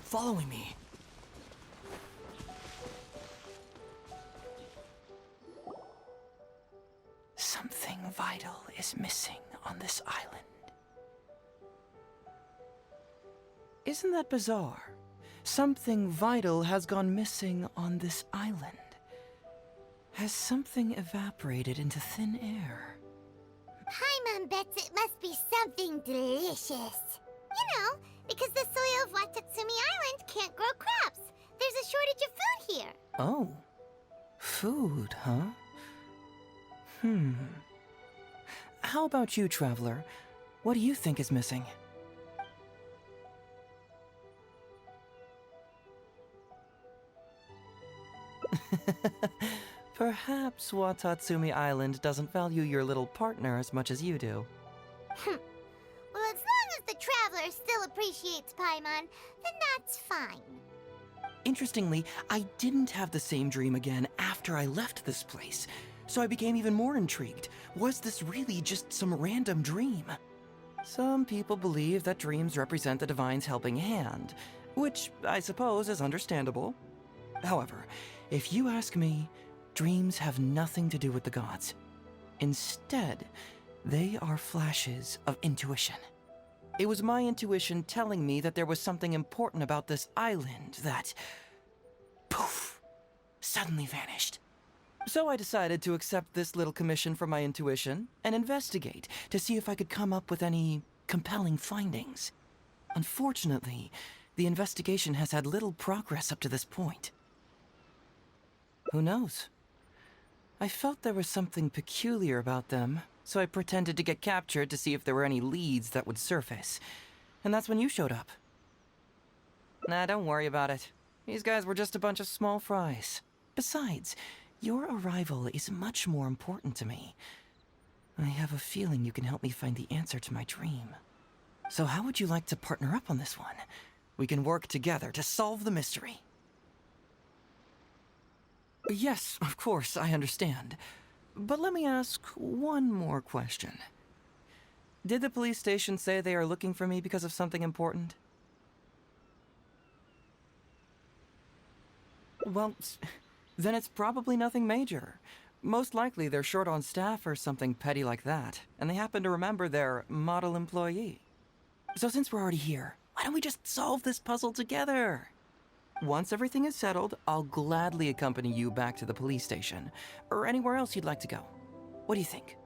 following me. Something vital is missing on this island. Isn't that bizarre? Something vital has gone missing on this island. Has something evaporated into thin air? Paimon bets it must be something delicious. You know, because the soil of Watatsumi Island can't grow crops. There's a shortage of food here. Oh. Food, huh? How about you, Traveler? What do you think is missing? Perhaps Watatsumi Island doesn't value your little partner as much as you do. Well, as long as the Traveler still appreciates Paimon, then that's fine. Interestingly, I didn't have the same dream again after I left this place, so I became even more intrigued. Was this really just some random dream? Some people believe that dreams represent the Divine's helping hand, which I suppose is understandable. However, if you ask me, dreams have nothing to do with the gods. Instead, they are flashes of intuition. It was my intuition telling me that there was something important about this island that, poof, suddenly vanished. So I decided to accept this little commission from my intuition and investigate to see if I could come up with any compelling findings. Unfortunately, the investigation has had little progress up to this point. Who knows? I felt there was something peculiar about them, so I pretended to get captured to see if there were any leads that would surface. And that's when you showed up. Nah, don't worry about it. These guys were just a bunch of small fries. Besides, your arrival is much more important to me. I have a feeling you can help me find the answer to my dream. So how would you like to partner up on this one? We can work together to solve the mystery. Yes, of course, I understand. But let me ask one more question. Did the police station say they are looking for me because of something important? Well, then it's probably nothing major. Most likely they're short on staff or something petty like that, and they happen to remember their model employee. So since we're already here, why don't we just solve this puzzle together? Once everything is settled, I'll gladly accompany you back to the police station, or anywhere else you'd like to go. What do you think?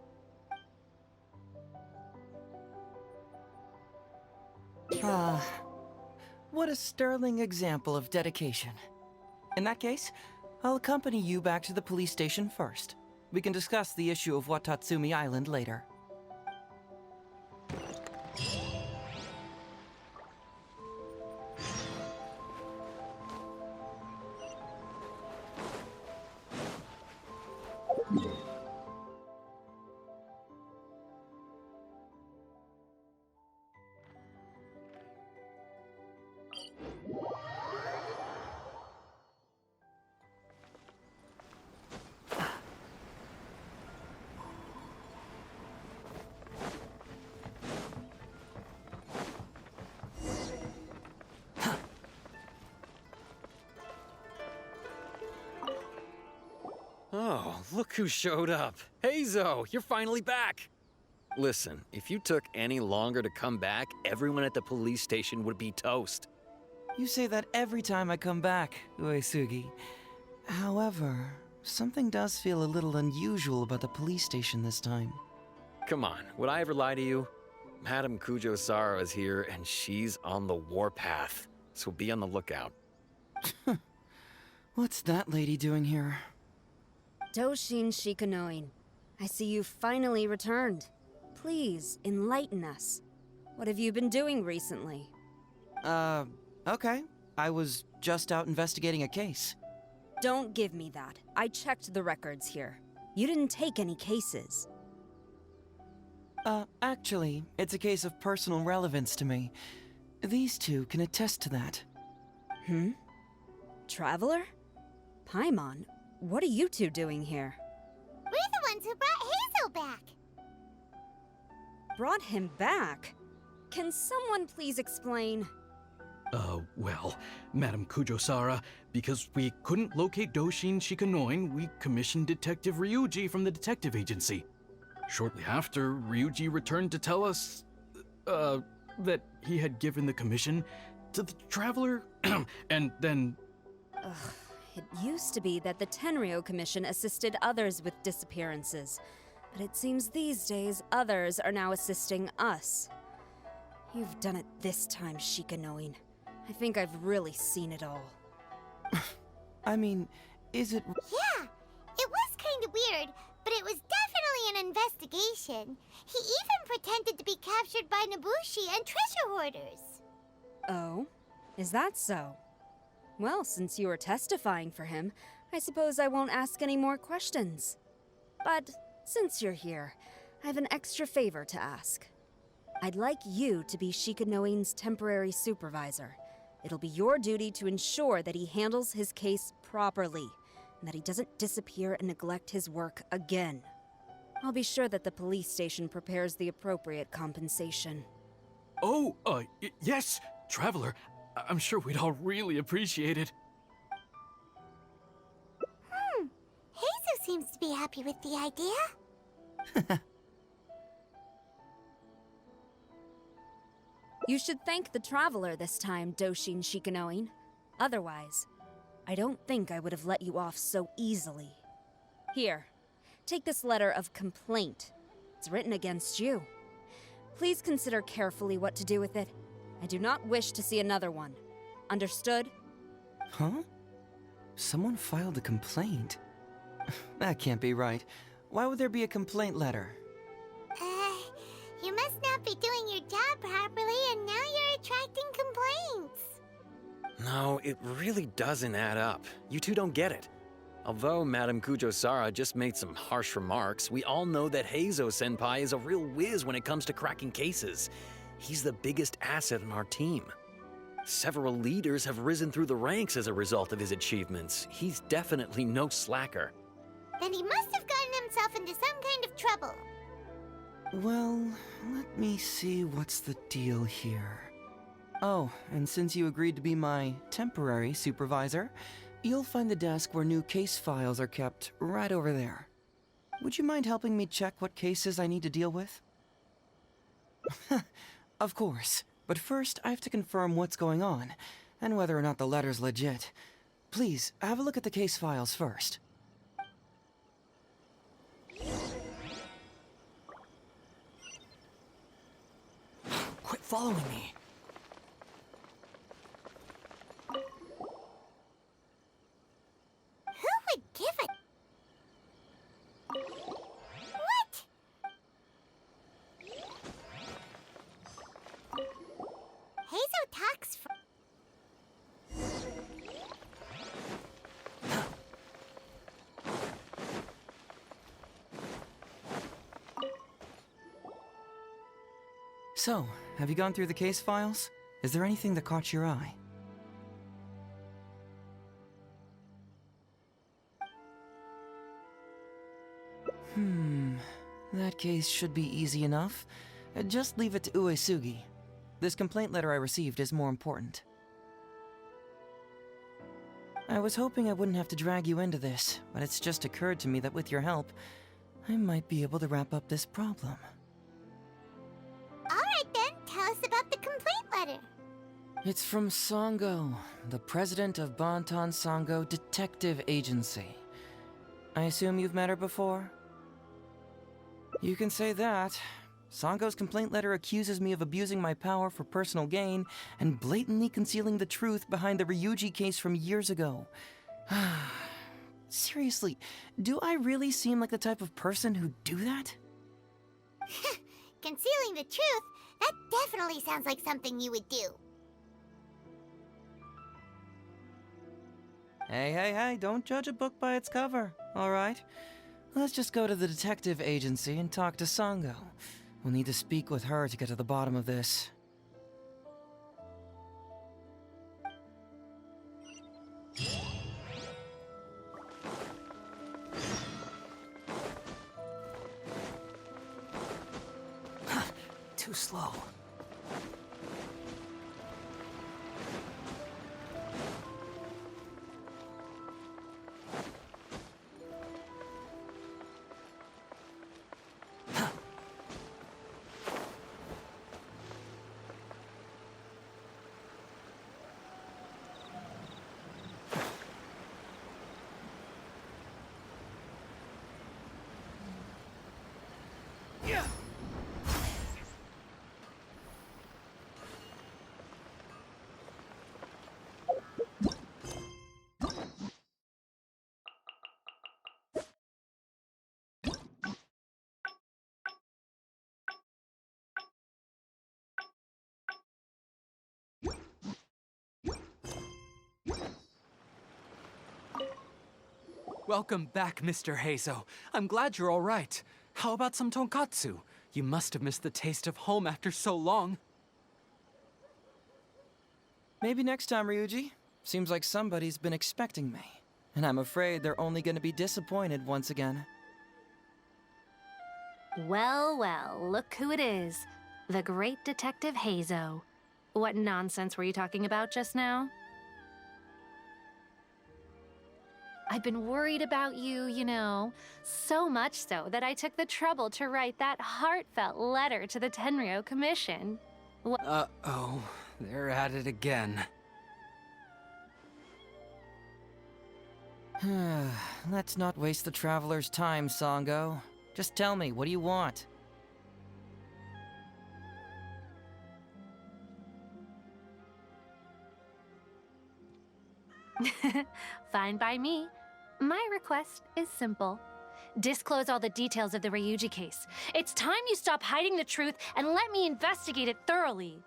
Ah, what a sterling example of dedication. In that case, I'll accompany you back to the police station first. We can discuss the issue of Watatsumi Island later. Oh, look who showed up. Heizou, you're finally back. Listen, if you took any longer to come back, everyone at the police station would be toast. You say that every time I come back, Uesugi. However, something does feel a little unusual about the police station this time. Come on, would I ever lie to you? Madame Kujo-Sara is here, and she's on the warpath, so be on the lookout. What's that lady doing here? Doshin Shikanoin, I see you finally returned. Please, enlighten us. What have you been doing recently? Okay. I was just out investigating a case. Don't give me that. I checked the records here. You didn't take any cases. Actually, it's a case of personal relevance to me. These two can attest to that. Traveler? Paimon, what are you two doing here? We're the ones who brought Heizou back. Brought him back? Can someone please explain? Well, Madam Kujo-Sara, because we couldn't locate Doshin Shikanoin, we commissioned Detective Ryuji from the detective agency. Shortly after, Ryuji returned to tell us, that he had given the commission to the traveler, and then... It used to be that the Tenryo Commission assisted others with disappearances, but it seems these days others are now assisting us. You've done it this time, Shikanoin. I think I've really seen it all. I mean, is it... Yeah, it was kind of weird, but it was definitely an investigation. He even pretended to be captured by Nobushi and treasure hoarders. Oh? Is that so? Well, since you were testifying for him, I suppose I won't ask any more questions. But since you're here, I have an extra favor to ask. I'd like you to be Shikanoin's temporary supervisor. It'll be your duty to ensure that he handles his case properly, and that he doesn't disappear and neglect his work again. I'll be sure that the police station prepares the appropriate compensation. Oh, yes, Traveler. I'm sure we'd all really appreciate it. Heizou seems to be happy with the idea. You should thank the Traveler this time, Doshin Shikanoin. Otherwise, I don't think I would have let you off so easily. Here, take this letter of complaint. It's written against you. Please consider carefully what to do with it. I do not wish to see another one. Understood? Huh? Someone filed a complaint? That can't be right. Why would there be a complaint letter? You must not be doing your job properly, and now you're attracting complaints. No, it really doesn't add up. You two don't get it. Although Madam Kujo-Sara just made some harsh remarks, we all know that Heizou-senpai is a real whiz when it comes to cracking cases. He's the biggest asset in our team. Several leaders have risen through the ranks as a result of his achievements. He's definitely no slacker. Then he must have gotten himself into some kind of trouble. Well, let me see what's the deal here. Oh, and since you agreed to be my temporary supervisor, you'll find the desk where new case files are kept right over there. Would you mind helping me check what cases I need to deal with? Of course, but first I have to confirm what's going on, and whether or not the letter's legit. Please, have a look at the case files first. Quit following me. Who would give it? What? Heizou talks for... So, have you gone through the case files? Is there anything that caught your eye? That case should be easy enough. Just leave it to Uesugi. This complaint letter I received is more important. I was hoping I wouldn't have to drag you into this, but it's just occurred to me that with your help, I might be able to wrap up this problem. Alright then, tell us about the complaint letter. It's from Sango, the president of Bantan Sango Detective Agency. I assume you've met her before? You can say that. Sango's complaint letter accuses me of abusing my power for personal gain and blatantly concealing the truth behind the Ryuji case from years ago. Seriously, do I really seem like the type of person who'd do that? Concealing the truth? That definitely sounds like something you would do. Hey, don't judge a book by its cover, alright? Let's just go to the detective agency and talk to Sango. We'll need to speak with her to get to the bottom of this. Too slow. Welcome back, Mr. Heizou. I'm glad you're all right. How about some tonkatsu? You must have missed the taste of home after so long. Maybe next time, Ryuji. Seems like somebody's been expecting me. And I'm afraid they're only gonna be disappointed once again. Well, well, look who it is. The great Detective Heizou. What nonsense were you talking about just now? I've been worried about you, you know. So much so that I took the trouble to write that heartfelt letter to the Tenryou Commission. Uh-oh, they're at it again. Let's not waste the traveler's time, Sango. Just tell me, what do you want? Fine by me. My request is simple. Disclose all the details of the Ryuji case. It's time you stop hiding the truth and let me investigate it thoroughly.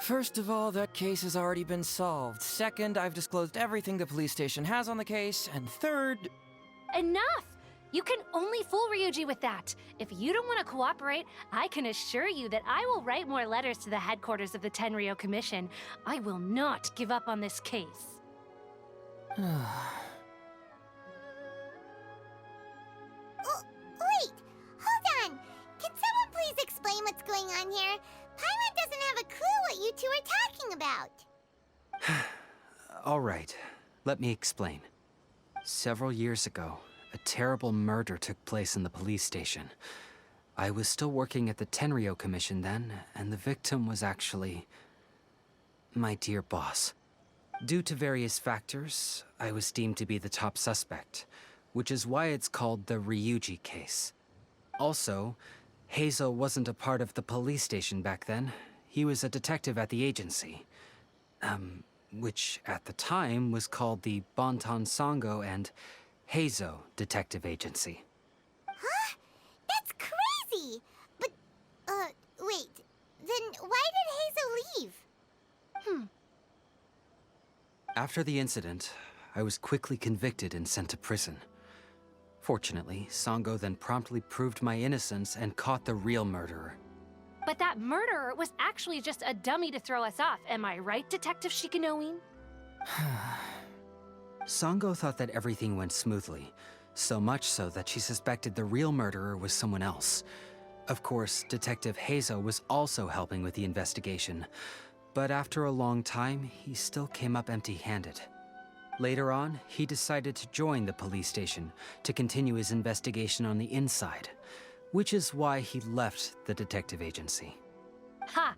First of all, that case has already been solved. Second, I've disclosed everything the police station has on the case. And third... Enough! You can only fool Ryuji with that. If you don't want to cooperate, I can assure you that I will write more letters to the headquarters of the Tenryou Commission. I will not give up on this case. Oh, wait! Hold on! Can someone please explain what's going on here? Paimon doesn't have a clue what you two are talking about. All right, let me explain. Several years ago, a terrible murder took place in the police station. I was still working at the Tenryou Commission then, and the victim was actually my dear boss. Due to various factors, I was deemed to be the top suspect, which is why it's called the Ryuji case. Also, Heizou wasn't a part of the police station back then. He was a detective at the agency. Which at the time was called the Bonton Sango and Heizou Detective Agency. Huh? That's crazy! But, wait. Then why did Heizou leave? After the incident, I was quickly convicted and sent to prison. Fortunately, Sango then promptly proved my innocence and caught the real murderer. But that murderer was actually just a dummy to throw us off, am I right, Detective Shikanoin? Sango thought that everything went smoothly, so much so that she suspected the real murderer was someone else. Of course, Detective Heizou was also helping with the investigation, but after a long time, he still came up empty-handed. Later on, he decided to join the police station to continue his investigation on the inside, which is why he left the detective agency. Ha!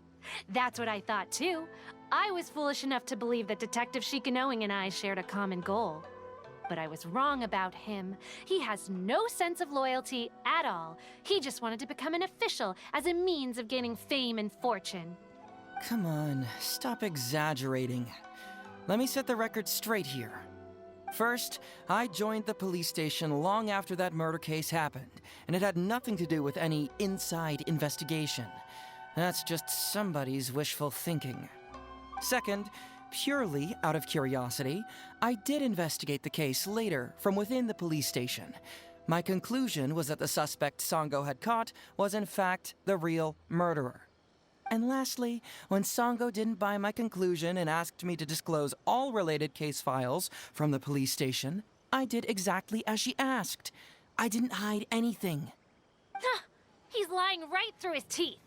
That's what I thought too. I was foolish enough to believe that Detective Shikanoin and I shared a common goal. But I was wrong about him. He has no sense of loyalty at all. He just wanted to become an official as a means of gaining fame and fortune. Come on, stop exaggerating. Let me set the record straight here. First, I joined the police station long after that murder case happened, and it had nothing to do with any inside investigation. That's just somebody's wishful thinking. Second, purely out of curiosity, I did investigate the case later from within the police station. My conclusion was that the suspect Sango had caught was in fact the real murderer. And lastly, when Sango didn't buy my conclusion and asked me to disclose all related case files from the police station, I did exactly as she asked. I didn't hide anything. He's lying right through his teeth.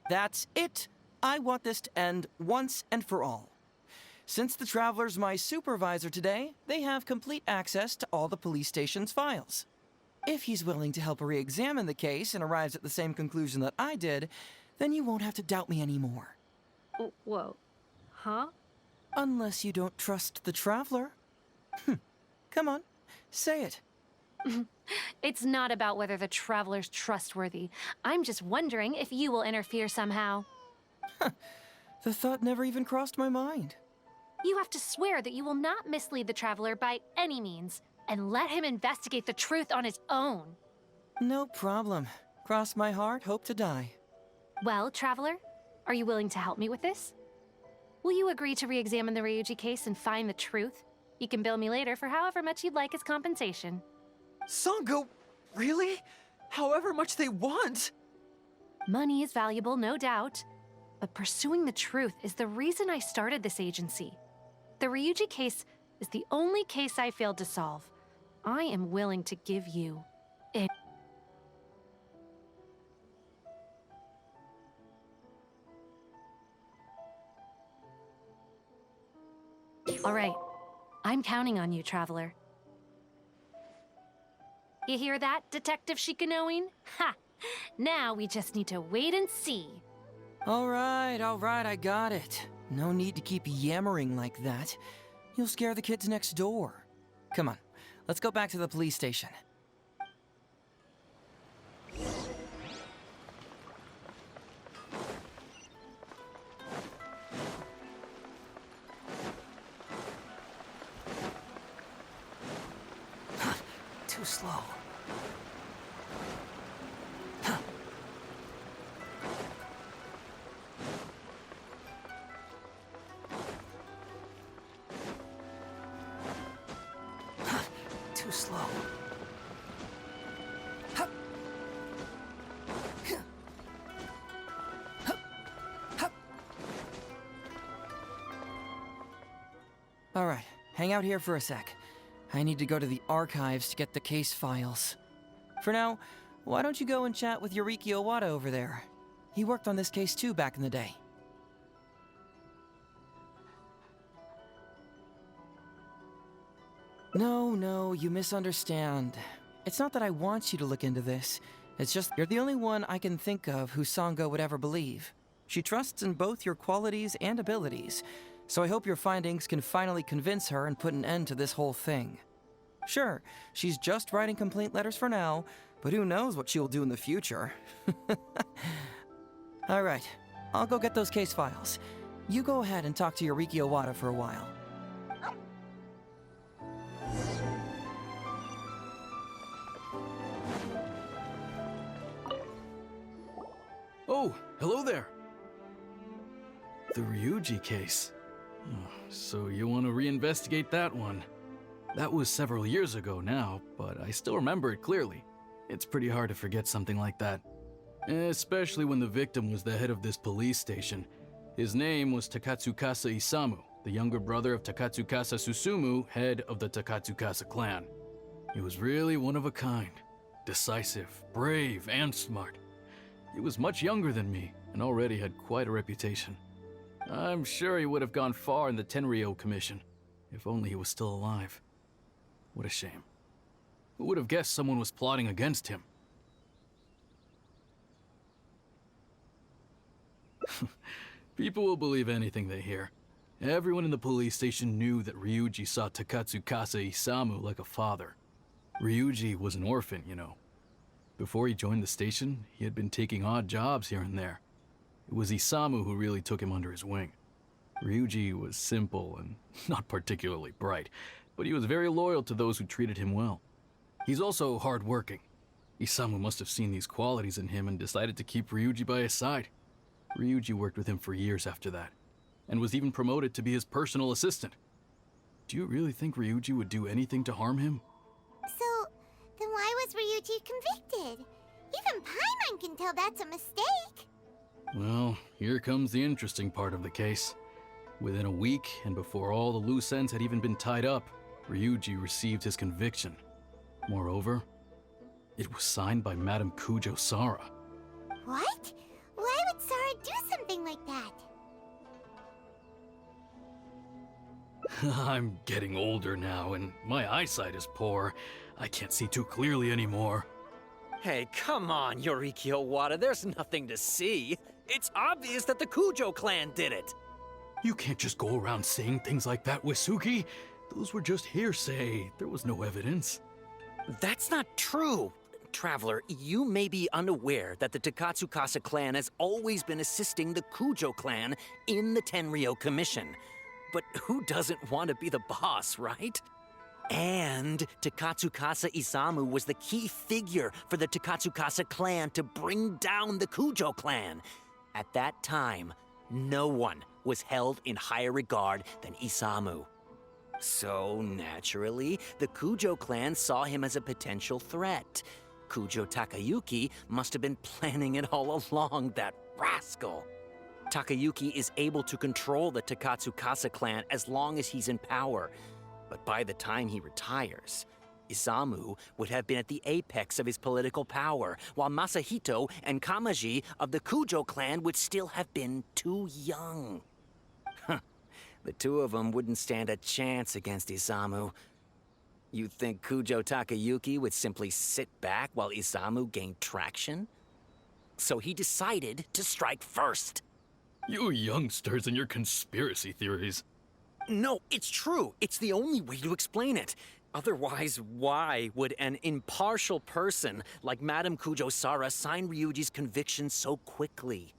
That's it. I want this to end once and for all. Since the Traveler's my supervisor today, they have complete access to all the police station's files. If he's willing to help re-examine the case and arrives at the same conclusion that I did, then you won't have to doubt me anymore. Whoa. Huh? Unless you don't trust the Traveler. Come on, say it. It's not about whether the Traveler's trustworthy. I'm just wondering if you will interfere somehow. The thought never even crossed my mind. You have to swear that you will not mislead the Traveler by any means, and let him investigate the truth on his own. No problem. Cross my heart, hope to die. Well, Traveler, are you willing to help me with this? Will you agree to re-examine the Ryuji case and find the truth? You can bill me later for however much you'd like as compensation. Sango, really? However much they want? Money is valuable, no doubt. But pursuing the truth is the reason I started this agency. The Ryuji case is the only case I failed to solve. I am willing to give you it. All right. I'm counting on you, Traveler. You hear that, Detective Shikanoin? Ha! Now we just need to wait and see. All right, I got it. No need to keep yammering like that. You'll scare the kids next door. Come on, let's go back to the police station. Too slow. Too slow. All right, hang out here for a sec. I need to go to the archives to get the case files. For now, why don't you go and chat with Yoriki Owada over there? He worked on this case too back in the day. No, you misunderstand. It's not that I want you to look into this. It's just you're the only one I can think of who Sango would ever believe. She trusts in both your qualities and abilities, so I hope your findings can finally convince her and put an end to this whole thing. Sure, she's just writing complaint letters for now, but who knows what she'll do in the future. All right, I'll go get those case files. You go ahead and talk to Yoriki Owada for a while. Oh, hello there. The Ryuji case. Oh, so you want to reinvestigate that one? That was several years ago now, but I still remember it clearly. It's pretty hard to forget something like that. Especially when the victim was the head of this police station. His name was Takatsukasa Isamu, the younger brother of Takatsukasa Susumu, head of the Takatsukasa clan. He was really one of a kind. Decisive, brave, and smart. He was much younger than me, and already had quite a reputation. I'm sure he would have gone far in the Tenryou Commission, if only he was still alive. What a shame. Who would have guessed someone was plotting against him? People will believe anything they hear. Everyone in the police station knew that Ryuji saw Takatsukasa Isamu like a father. Ryuji was an orphan, you know. Before he joined the station, he had been taking odd jobs here and there. It was Isamu who really took him under his wing. Ryuji was simple and not particularly bright, but he was very loyal to those who treated him well. He's also hardworking. Isamu must have seen these qualities in him and decided to keep Ryuji by his side. Ryuji worked with him for years after that, and was even promoted to be his personal assistant. Do you really think Ryuji would do anything to harm him? So, then why was Ryuji convicted? Even Paimon can tell that's a mistake. Well, here comes the interesting part of the case. Within a week, and before all the loose ends had even been tied up, Ryuji received his conviction. Moreover, it was signed by Madame Kujo Sara. What? Why would Sara do something like that? I'm getting older now, and my eyesight is poor. I can't see too clearly anymore. Hey, come on, Yoriki Owada, there's nothing to see. It's obvious that the Kujo clan did it. You can't just go around saying things like that, Wisuki. Those were just hearsay. There was no evidence. That's not true. Traveler, you may be unaware that the Takatsukasa clan has always been assisting the Kujo clan in the Tenryou Commission. But who doesn't want to be the boss, right? And Takatsukasa Isamu was the key figure for the Takatsukasa clan to bring down the Kujo clan. At that time, no one was held in higher regard than Isamu. So, naturally, the Kujo clan saw him as a potential threat. Kujo Takayuki must have been planning it all along, that rascal. Takayuki is able to control the Takatsukasa clan as long as he's in power. But by the time he retires, Isamu would have been at the apex of his political power, while Masahito and Kamaji of the Kujo clan would still have been too young. The two of them wouldn't stand a chance against Isamu. You think Kujo Takayuki would simply sit back while Isamu gained traction? So he decided to strike first. You youngsters and your conspiracy theories. No, it's true. It's the only way to explain it. Otherwise, why would an impartial person like Madame Kujo-Sara sign Ryuji's conviction so quickly?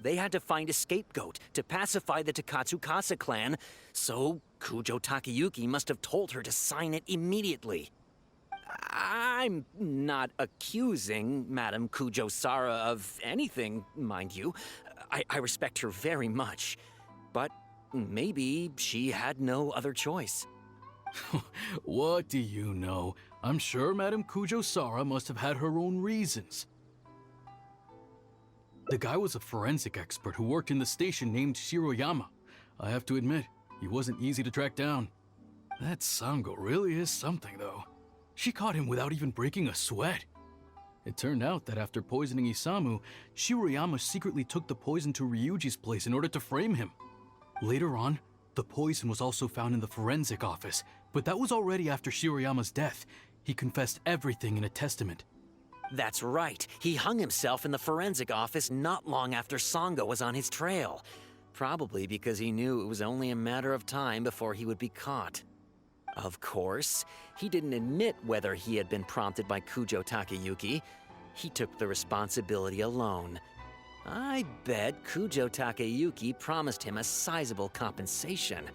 They had to find a scapegoat to pacify the Takatsukasa clan, so Kujo Takayuki must have told her to sign it immediately. I'm not accusing Madame Kujo-Sara of anything, mind you. I respect her very much. But maybe she had no other choice. What do you know? I'm sure Madame Kujo-Sara must have had her own reasons. The guy was a forensic expert who worked in the station named Shiroyama. I have to admit, he wasn't easy to track down. That Sango really is something, though. She caught him without even breaking a sweat. It turned out that after poisoning Isamu, Shiroyama secretly took the poison to Ryuji's place in order to frame him. Later on, the poison was also found in the forensic office, but that was already after Shiroyama's death. He confessed everything in a testament. That's right. He hung himself in the forensic office not long after Sango was on his trail. Probably because he knew it was only a matter of time before he would be caught. Of course, he didn't admit whether he had been prompted by Kujo Takayuki. He took the responsibility alone. I bet Kujo Takayuki promised him a sizable compensation.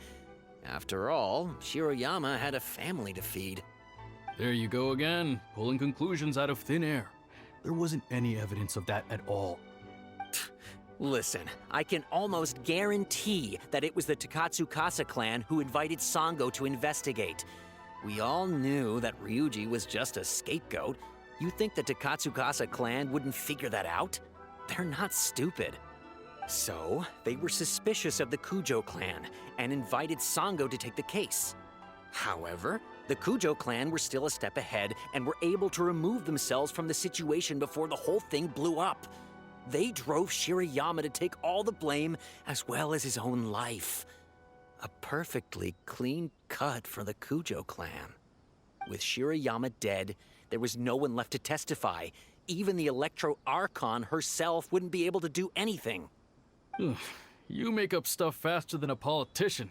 After all, Shiroyama had a family to feed. There you go again, pulling conclusions out of thin air. There wasn't any evidence of that at all. Listen, I can almost guarantee that it was the Takatsukasa clan who invited Sango to investigate. We all knew that Ryuji was just a scapegoat. You think the Takatsukasa clan wouldn't figure that out? They're not stupid. So, they were suspicious of the Kujo clan and invited Sango to take the case. However, the Kujo clan were still a step ahead and were able to remove themselves from the situation before the whole thing blew up. They drove Shiroyama to take all the blame as well as his own life. A perfectly clean cut for the Kujo clan. With Shiroyama dead, there was no one left to testify. Even the Electro Archon herself wouldn't be able to do anything. You make up stuff faster than a politician.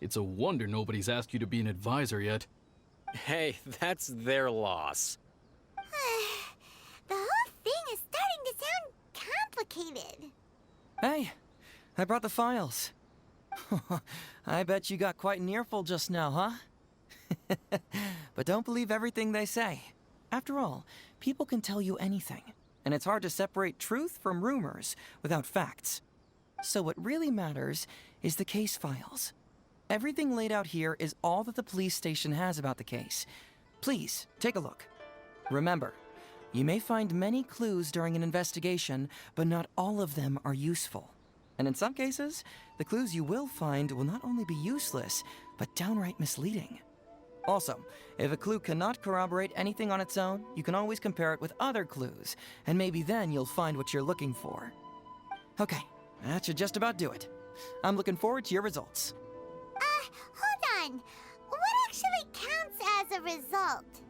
It's a wonder nobody's asked you to be an advisor yet. Hey, that's their loss. The whole thing is starting to sound complicated. Hey, I brought the files. I bet you got quite an earful just now, huh? But don't believe everything they say. After all, people can tell you anything, and it's hard to separate truth from rumors without facts. So what really matters is the case files. Everything laid out here is all that the police station has about the case. Please, take a look. Remember, you may find many clues during an investigation, but not all of them are useful. And in some cases, the clues you will find will not only be useless, but downright misleading. Also, if a clue cannot corroborate anything on its own, you can always compare it with other clues, and maybe then you'll find what you're looking for. Okay, that should just about do it. I'm looking forward to your results. Hold on. What actually counts as a result?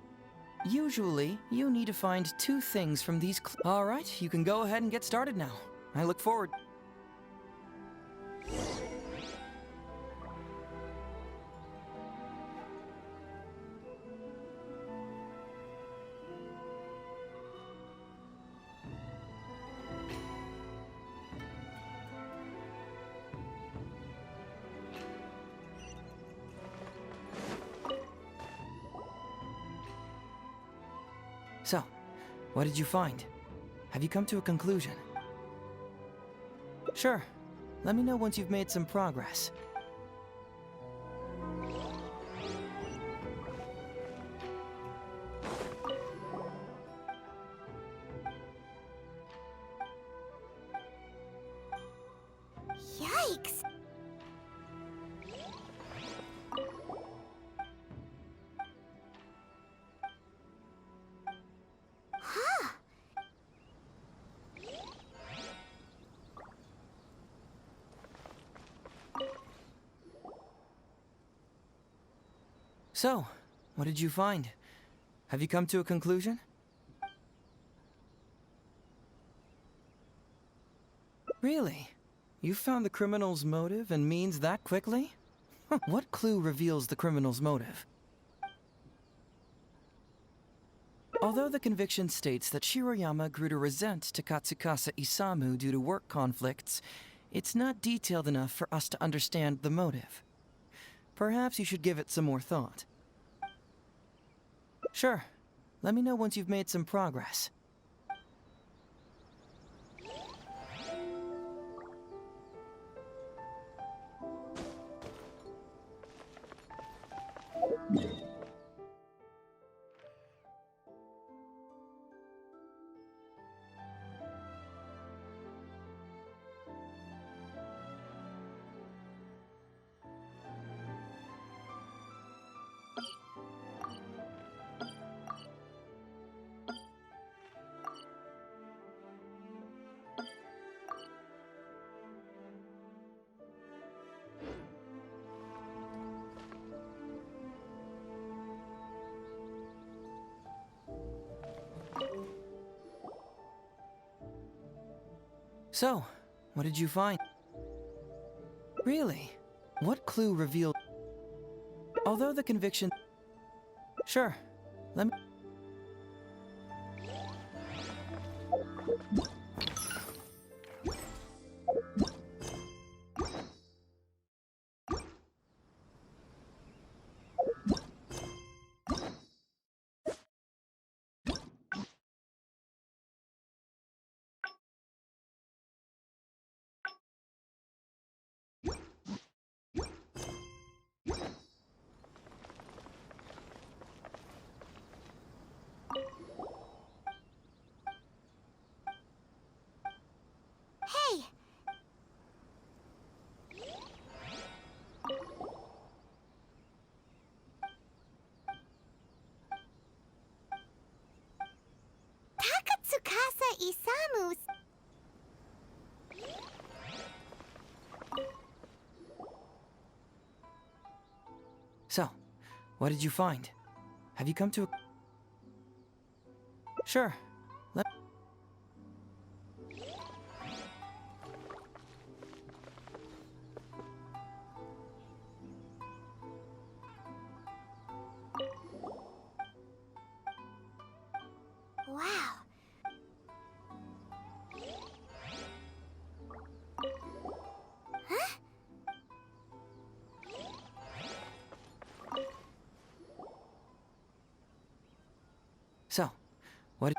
Usually, you need to find two things from these All right, you can go ahead and get started now. I look forward. So, what did you find? Have you come to a conclusion? Sure. Let me know once you've made some progress. So, what did you find? Have you come to a conclusion? Really? You found the criminal's motive and means that quickly? What clue reveals the criminal's motive? Although the conviction states that Shiroyama grew to resent Takatsukasa Isamu due to work conflicts, it's not detailed enough for us to understand the motive. Perhaps you should give it some more thought. Sure. Let me know once you've made some progress. So, what did you find? Really? What clue revealed? Although the conviction... Sure. Let me... Hey! Takatsukasa Isamu's... So, what did you find? Have you come to a... Sure. Let... Wow. Huh? So, what...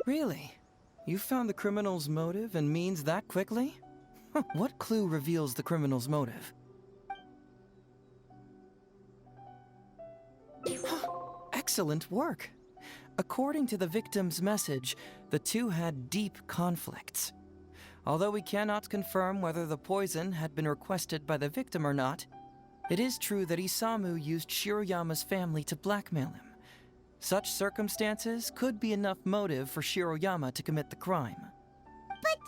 Really? You found the criminal's motive and means that quickly? What clue reveals the criminal's motive? Excellent work! According to the victim's message, the two had deep conflicts. Although we cannot confirm whether the poison had been requested by the victim or not, it is true that Isamu used Shiroyama's family to blackmail him. Such circumstances could be enough motive for Shiroyama to commit the crime. But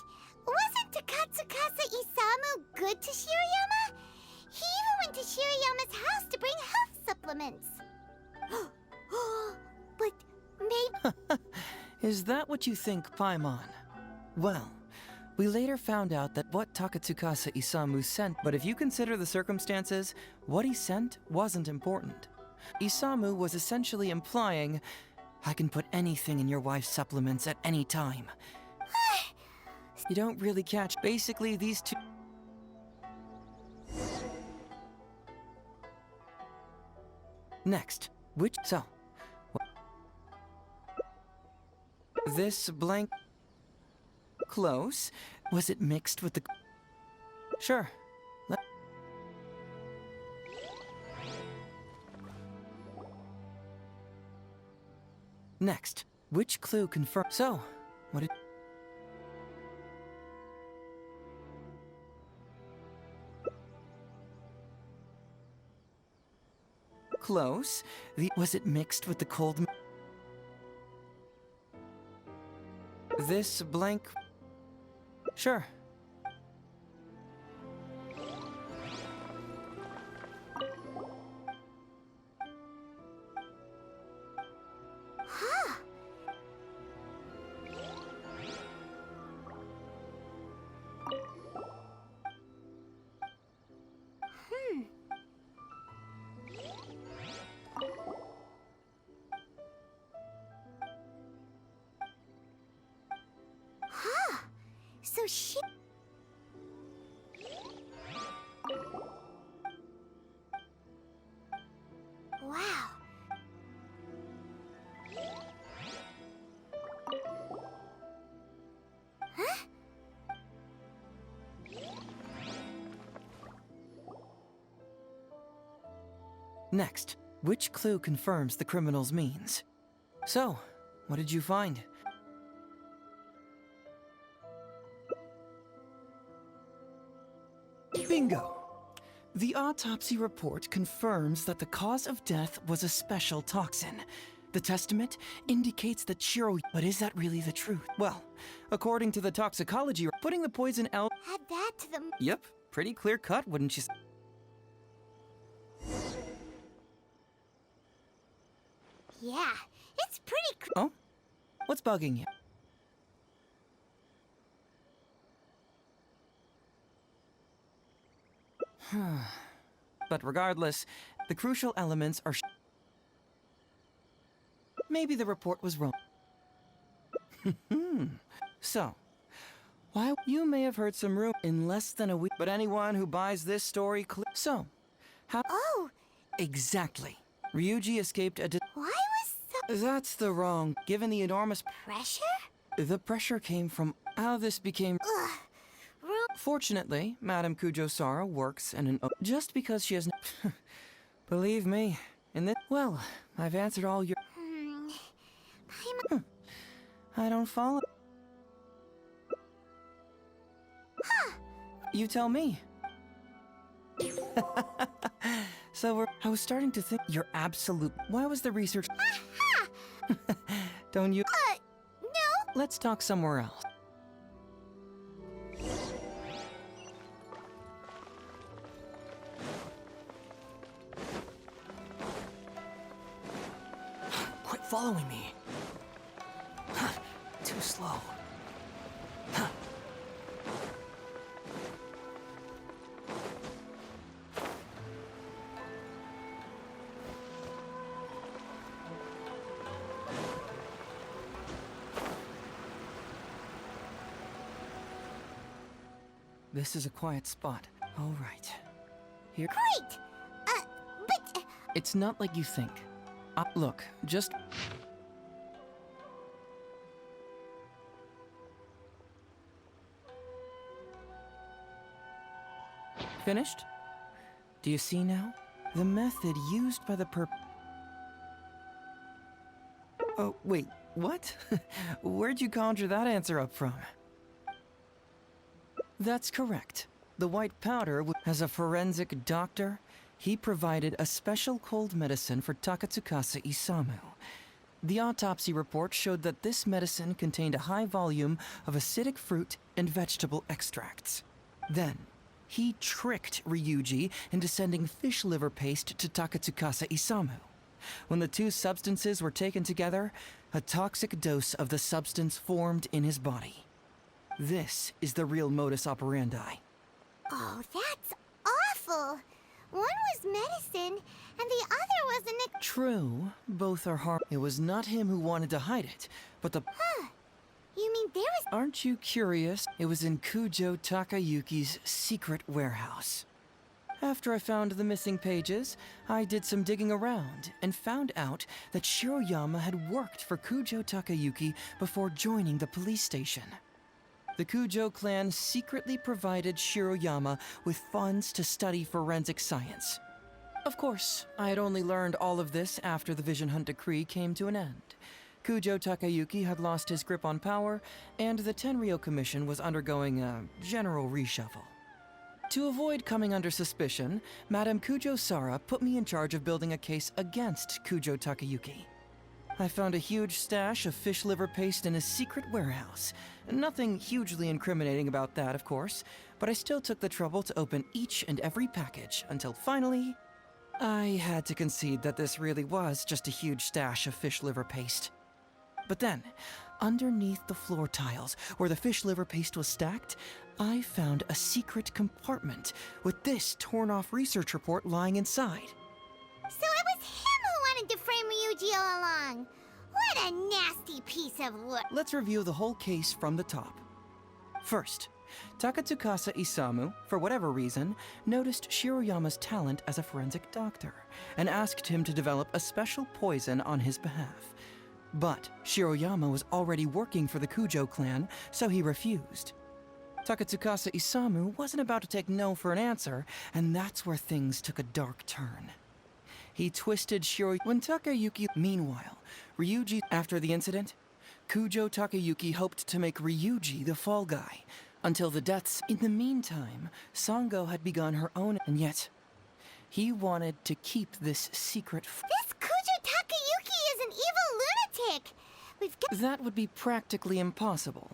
wasn't Takatsukasa Isamu good to Shiroyama? He even went to Shiroyama's house to bring health supplements. But maybe... Is that what you think, Paimon? Well, we later found out that what Takatsukasa Isamu sent, but if you consider the circumstances, what he sent wasn't important. Isamu was essentially implying, I can put anything in your wife's supplements at any time. You don't really catch. Basically, these two... Next, which... So... This blank... Close? Was it mixed with the... Sure. Next, which clue confirms... So, what did... Close. Was it mixed with the cold... This blank... Sure. Next, which clue confirms the criminal's means? So, what did you find? Bingo! The autopsy report confirms that the cause of death was a special toxin. The testament indicates that Shiro... But is that really the truth? Well, according to the toxicology, putting the poison out... Add that to the... Yep, pretty clear cut, wouldn't you say? Yeah, it's pretty Oh? What's bugging you? But regardless, the crucial elements are... Maybe the report was wrong. So, why... You may have heard some rumor in less than a week, but anyone who buys this story... So, how... Oh! Exactly. Ryuji escaped a... Why was so... That's the wrong... Given the enormous... Pressure? The pressure came from how this became... Ugh. Fortunately, Madame Kujo-Sara works in an... Just because she has... Believe me, in this... Well, I've answered all your... I don't follow... Huh. You tell me. So I was starting to think you're absolute... Why was the research... Don't you... No. Let's talk somewhere else. Quit following me. Too slow. This is a quiet spot. All right. Here. Great! But... It's not like you think. Look, just... Finished? Do you see now? The method used by the Oh, wait, what? Where'd you conjure that answer up from? That's correct. The white powder as a forensic doctor, he provided a special cold medicine for Takatsukasa Isamu. The autopsy report showed that this medicine contained a high volume of acidic fruit and vegetable extracts. Then, he tricked Ryuji into sending fish liver paste to Takatsukasa Isamu. When the two substances were taken together, a toxic dose of the substance formed in his body. This is the real modus operandi. Oh, that's awful! One was medicine, and the other was an... True, both are harm. It was not him who wanted to hide it, but the... Huh. You mean there was... Aren't you curious? It was in Kujo Takayuki's secret warehouse. After I found the missing pages, I did some digging around and found out that Shiroyama had worked for Kujo Takayuki before joining the police station. The Kujo clan secretly provided Shiroyama with funds to study forensic science. Of course, I had only learned all of this after the Vision Hunt decree came to an end. Kujo Takayuki had lost his grip on power, and the Tenryou Commission was undergoing a general reshuffle. To avoid coming under suspicion, Madame Kujo-Sara put me in charge of building a case against Kujo Takayuki. I found a huge stash of fish liver paste in his secret warehouse. Nothing hugely incriminating about that, of course, but I still took the trouble to open each and every package until finally, I had to concede that this really was just a huge stash of fish liver paste. But then, underneath the floor tiles, where the fish liver paste was stacked, I found a secret compartment with this torn-off research report lying inside. So it was him who wanted to frame Ryuji all along! What a nasty piece of work! Let's review the whole case from the top. First, Takatsukasa Isamu, for whatever reason, noticed Shiroyama's talent as a forensic doctor and asked him to develop a special poison on his behalf. But Shiroyama was already working for the Kujo clan, so he refused. Takatsukasa Isamu wasn't about to take no for an answer, and that's where things took a dark turn. he twisted Shiro when Takayuki. Meanwhile, Ryuji, after the incident, Kujo Takayuki hoped to make Ryuji the fall guy until the deaths. In the meantime, Sango had begun her own, and yet he wanted to keep this secret. This Kujo Takayuki is an evil lunatic! We've got— That would be practically impossible.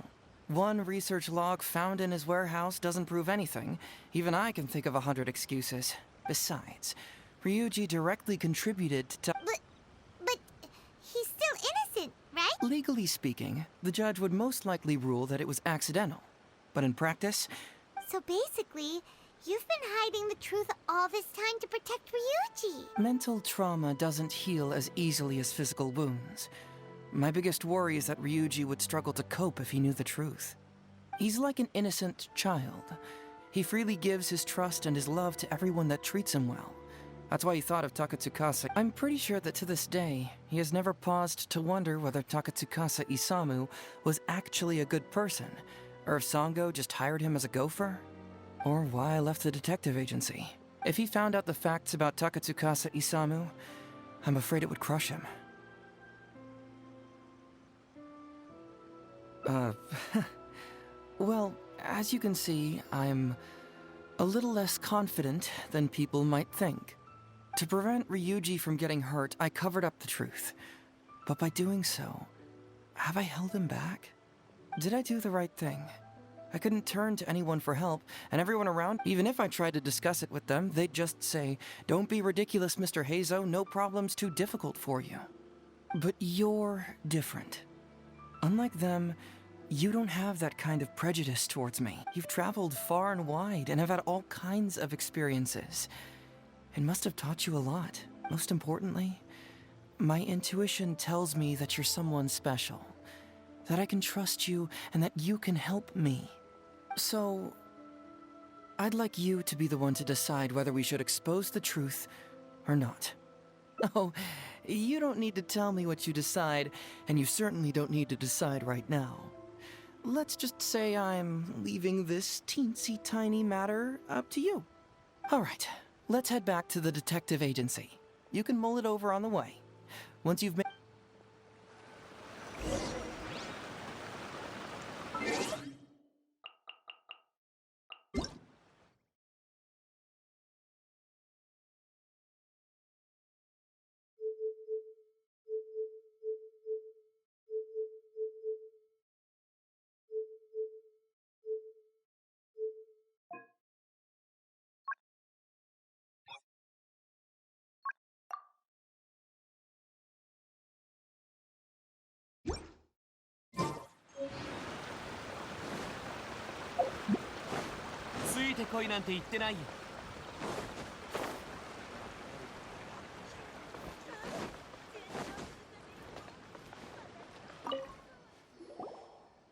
One research log found in his warehouse doesn't prove anything. Even I can think of 100 excuses. Besides, Ryuji directly contributed to— But he's still innocent, right? Legally speaking, the judge would most likely rule that it was accidental. But in practice, So basically, you've been hiding the truth all this time to protect Ryuji. mental trauma doesn't heal as easily as physical wounds. My biggest worry is that Ryuji would struggle to cope if he knew the truth. He's like an innocent child. He freely gives his trust and his love to everyone that treats him well. That's why he thought of Takatsukasa. I'm pretty sure that to this day, he has never paused to wonder whether Takatsukasa Isamu was actually a good person, or if Sango just hired him as a gopher, or why I left the detective agency. If he found out the facts about Takatsukasa Isamu, I'm afraid it would crush him. Well, as you can see, I'm a little less confident than people might think. To prevent Ryuji from getting hurt, I covered up the truth. But by doing so, have I held him back? Did I do the right thing? I couldn't turn to anyone for help, and everyone around, even if I tried to discuss it with them, they'd just say, "Don't be ridiculous, Mr. Heizou, no problem's too difficult for you." But you're different. Unlike them, you don't have that kind of prejudice towards me. You've traveled far and wide and have had all kinds of experiences. It must have taught you a lot. Most importantly, my intuition tells me that you're someone special, that I can trust you and that you can help me. So, I'd like you to be the one to decide whether we should expose the truth or not. Oh, you don't need to tell me what you decide, and you certainly don't need to decide right now. Let's just say I'm leaving this teensy tiny matter up to you. All right, let's head back to the detective agency. You can mull it over on the way. Once you've made...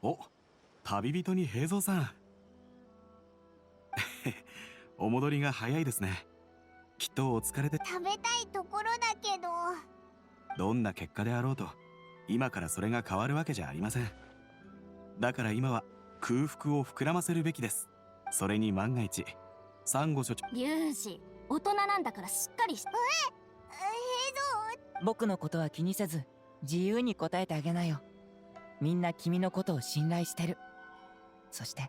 Oh, 旅人に平蔵さん。お戻りが早いですね。きっとお疲れで。食べたいところだけど。どんな結果であろうと、今からそれが変わるわけじゃありません。だから今は空腹を膨らませるべきです。それに万が一、サンゴ所長。リュウジ、大人なんだからしっかりし。僕のことは気にせず、自由に答えてあげなよ。みんな君のことを信頼してる。そして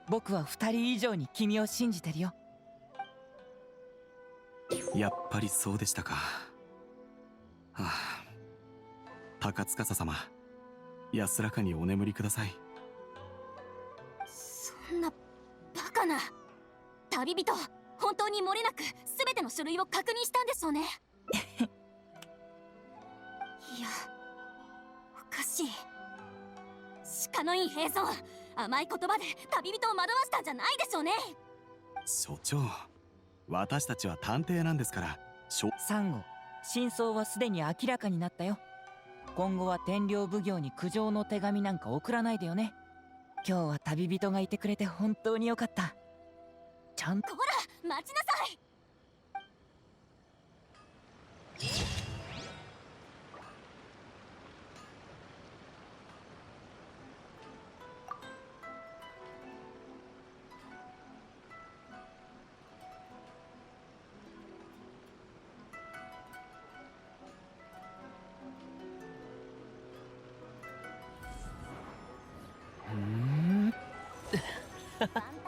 僕は2人以上に君を信じてるよ。やっぱりそうでしたか。はあ、高司様、安らかにお眠りください。そんなバカな。旅人、本当に漏れなく全ての書類を確認したんでしょうね。いや、おかしい。Shikanoin平蔵、甘い言葉で旅人を惑わしたんじゃないでしょうね。所長、私たちは探偵なんですから。サンゴ、真相はすでに明らかになったよ。今後は天領奉行に苦情の手紙なんか送らないでよね。今日は旅人がいてくれて本当によかった。ちゃんと。こら、待ちなさい。